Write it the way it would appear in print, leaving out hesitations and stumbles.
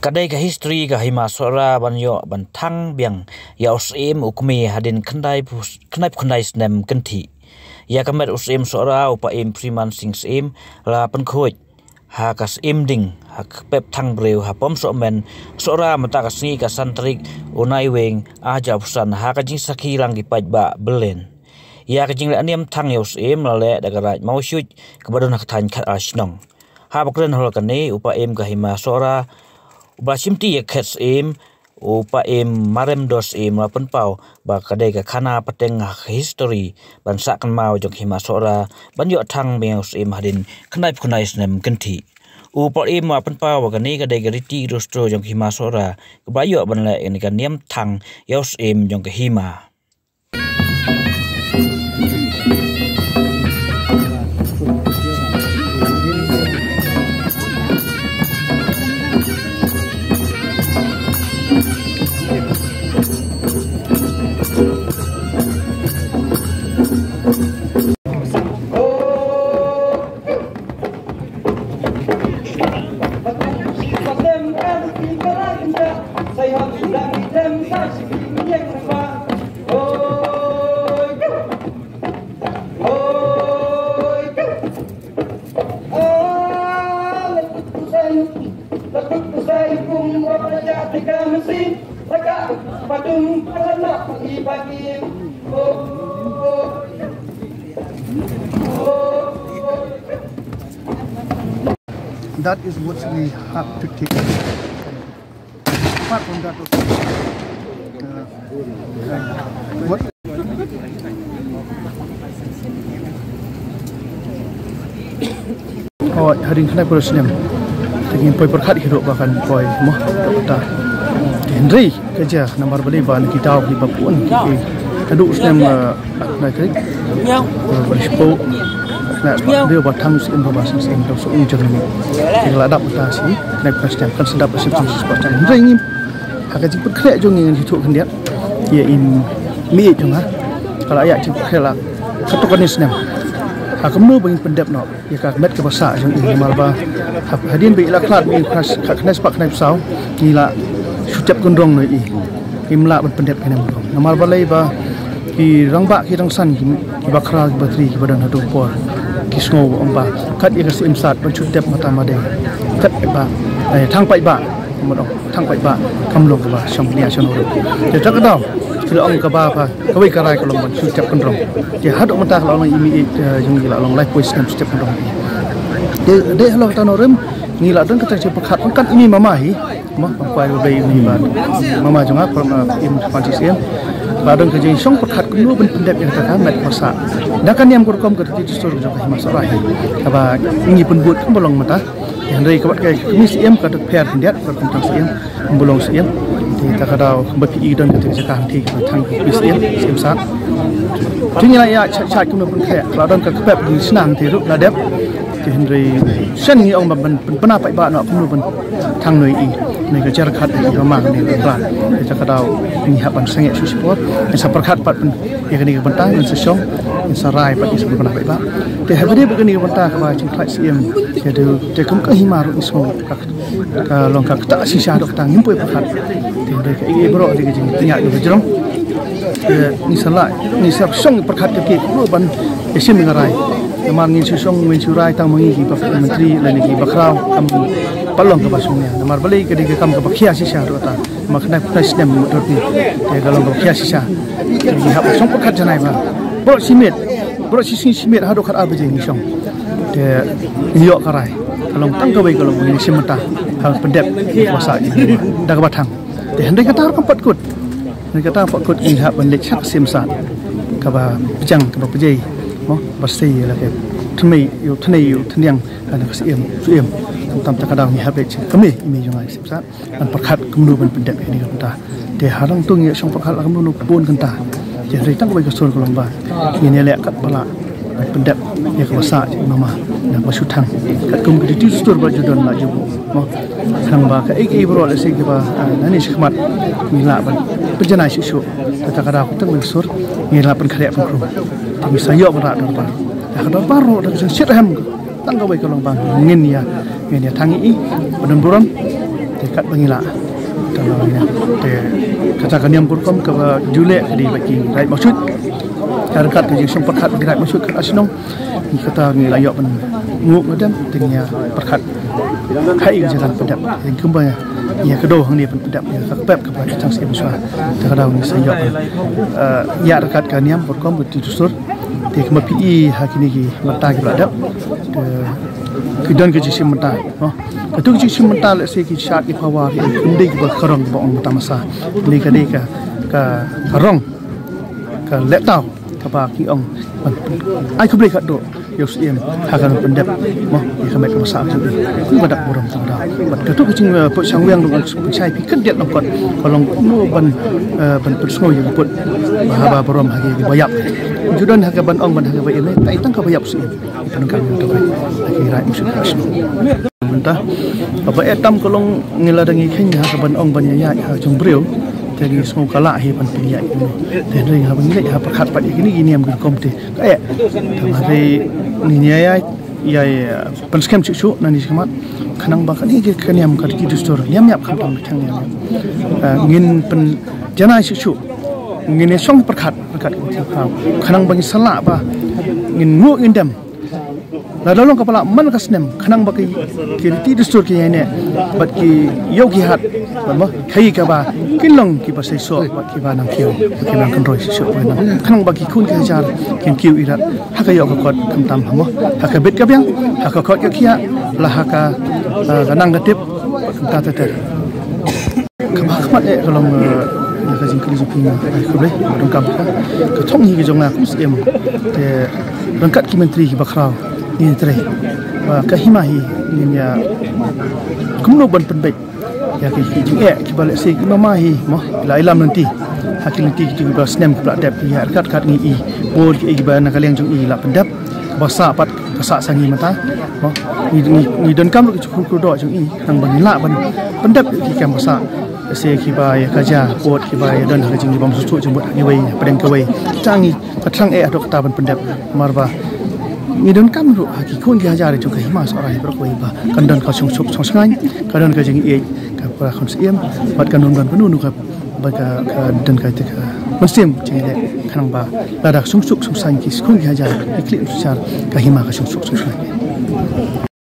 Kadai ka history ka hima sora banyo bantang biang ya usim ukmi hadin khandai snem kenti ya kamet usim sora upa im priman sing sim la penkhoj ha kas im ding ha pep thang breu ha pom so men sora mata ka singi ka santrik unai weng aja pusan ha ka jing sakhi lang gi paj ba belen ya ka jing la niam thang ya usim la le da garaj mau syuj kabadon ha than khat asnong ha bakren hol ka ni upa im ka hima sora Uba simti ya kets upa marem dos lapan pau ba kadai ka khana pateng history ban sakan mau jong hima sora ban yo thang meus hadin khnai snem kenti upa lapan pau ba kani kadai ka riti rostro jong hima sora ba yo ban la ni ka niam thang yaus jong ka hima That is what we have to take. Apart from that, what? Oh, hari ini kena perusnya. Lagi poi perkat hidup bahkan poi mah tak. Henry kerja nomor beli bahan kita di Papun. Kaduk senem nak krik. Berispo. Nah, dia buat tang sim berbahasa sim untuk seorang jernih. Jika ada mutasi, naik presiden kan sedap bersifat sesuatu yang ringin. Agar jika kerja jong yang hidup hendak, ia in milik jong kalau ayat jika kerja satu konis nem. Hakam nu bagi pendap nak, ia kak met kebasa jong ini malba. Hadian berilah kelat beri kenas pak kenas sau, inilah setiap gondrong ni. Imla berpendap kena gondrong. Namal balai ba ki rangbak ki rangsan ki bakral ki bateri ki badan hadu por. Kisno amba kat ia kasi imsat bercutep mata made kat ba thang pai ba modong thang pai ba kamlong ba syamlia syanoro je tak tahu kalau ong ka ba pa kawai karai kalau ban cutep kendrong je hadok mata kalau ong imi jung gila long life voice nam cutep kendrong de halo tanorem ni la dan kata cepat kan ini mama hi mah pangpai bei ni ba mama jung from im fantasy Badang kerja song perkat kuno pendep yang terkait met masa. Dakan yang kurkom kerja di store jauh masalah. Kaba ini pun buat kembali mata. Yang dari kabat kayak kemis em kata pair hendak berkontrak em belum em. Di tak ada bagi idon kerja sekarang di tang kemis em sat. Jadi lah ya cak kuno pun kayak kalau dan kebab di senang di rup nadep. Di Henry sen ni orang pernah pakai bak nak kuno pun tang noi ni kerja rekat di rumah ni pelan. Kita kadau ni hapan sangat support. Yang seperkat pat pun yang kini kebentar yang sesong yang sarai pat yang sebelum pernah baik bak. Dia habis dia begini kebentar kepada cingklai CM. Jadi dia kemuk himaru ni semua. Kalau kak tak sisa dok tang himpui perkat. Dia ke bro dia kecing tinggal di jerong. Ni salah ni sesong perkat ke ban esim mengarai. Namar ni sesong mencurai tang mengi menteri lagi bakrau kamu palong ke basungnya. Namar balik ke dia kamu ke bakia sisa dok tang. Makna presiden mudorti dia kalau berkias sisa jadi hak song pekat janai ba bro simit hado kat abe jeng song dia yok karai kalau tangkawai kalau ini sementah hal pendep kuasa ini dah batang dia hendak kata tempat kut hendak kata tempat kut ini hak balik sak simsat kaba pejang kaba pejai mo pasti lah ke tmei yu tnyang ana kasiem suem tam takadang ni habet kami imi jungai simsat an perkat kemnu ban pendep ini kata dia harang tung ya song perkat kemnu pun kata jadi tang bagi kesul kolomba ini lek kat bala pendep ya kuasa mama dan masutang kat kum ke di store baju don la jubu mo sang ba ka ek bro le sing ba nani sikmat mila ban penjana sisu takada aku tang sur mila pen karya pen kru tapi sayo berat don ba kada baru dak sit ham tang ka bai kolong bang ngin ya tangi i badan buram dekat bangila kalau ya te kata kaniam kurkom ke jule di bagi right maksud karena dia sempat kat right maksud kat asinong kata ni layak pen nguk ngadam tingnya perkat hai jalan pedap yang kembali ya kedua hang dia pedap ya kakpep kepada tang sim swa terkadang ni saya ya dekat kaniam kurkom betul sur dia kembali pi hakini ki mata ki badap kidan ke jisim mata itu jisim mata le se ki shat ki power indi ki berkerong bong tamasa ni ka deka ka karong ka letau ka ba ki ong ai ku break do yo sim hakan pendep mo ki ka mek masa tu ku badak borong tu da bat ka tu kucing po sangwang do sai pi kan det nokot kolong nu ban terus ngo yang put bahaba borom hagi bayap judan haga ban ong ban haga bayap tai tang ka bayap sim itu kan tu lagi rai musuh kasno mentah apa etam kolong ngiladangi khenya ka ban ong ban ya jong breu jadi semua kala hi pan pinya ini dan ring ha bangile ha pakhat pat gini am komte kayak tamari ni ya pan scam chu nani skamat khanang ba kan hi kaniam ka ki dustor yam yap kham tam thang ngin pan jana chu ngin song pakhat ki khanang bang sala ba ngin ngu indam la dolong kepala man kasnem khanang baki ki dustur ki ne bat ki yogi hat ba khai ka ba kinlong ki pasai so bat ki ba nang kiu ki nang kan roi so ba khanang baki kun ki jar kin kiu irat haka yo ka kot kam tam hamo haka bet ka byang haka kot ka kia la haka ganang gatip ka ta ter khamat e kolong ka jing kri jupin ko be dong kam ka thong hi ki jong na ku sem te rangkat ki menteri ki bakrau ni trai ka himahi ni ya kumno ban penbaik ya ki ki balik se ki mamahi mo la ilam nanti hakil nanti ki ba snem ka dap ya kat ni i bor ki ba na kaleng jong i la pendap basa pat kasa sangi mata mo ni don kam ki ku do jong i nang ban la ban pendap ki kam basa se ki ba ya kaja bot ki ba ya don ha jing bam su jong bot ni wei padang ka wei tangi patrang adok ta ban pendap marba ni don kam ru ki kun ki hajar ju ka hima sorai bro koi ba kandan ka sung sung sangai kadan ka jing e ka pra khon siem bat kanun ban penu nu ka ba ka dan ka te ka muslim jing le khanang ba ladak sung sung sang ki kun ki hajar iklim sar ka hima ka sung sung sangai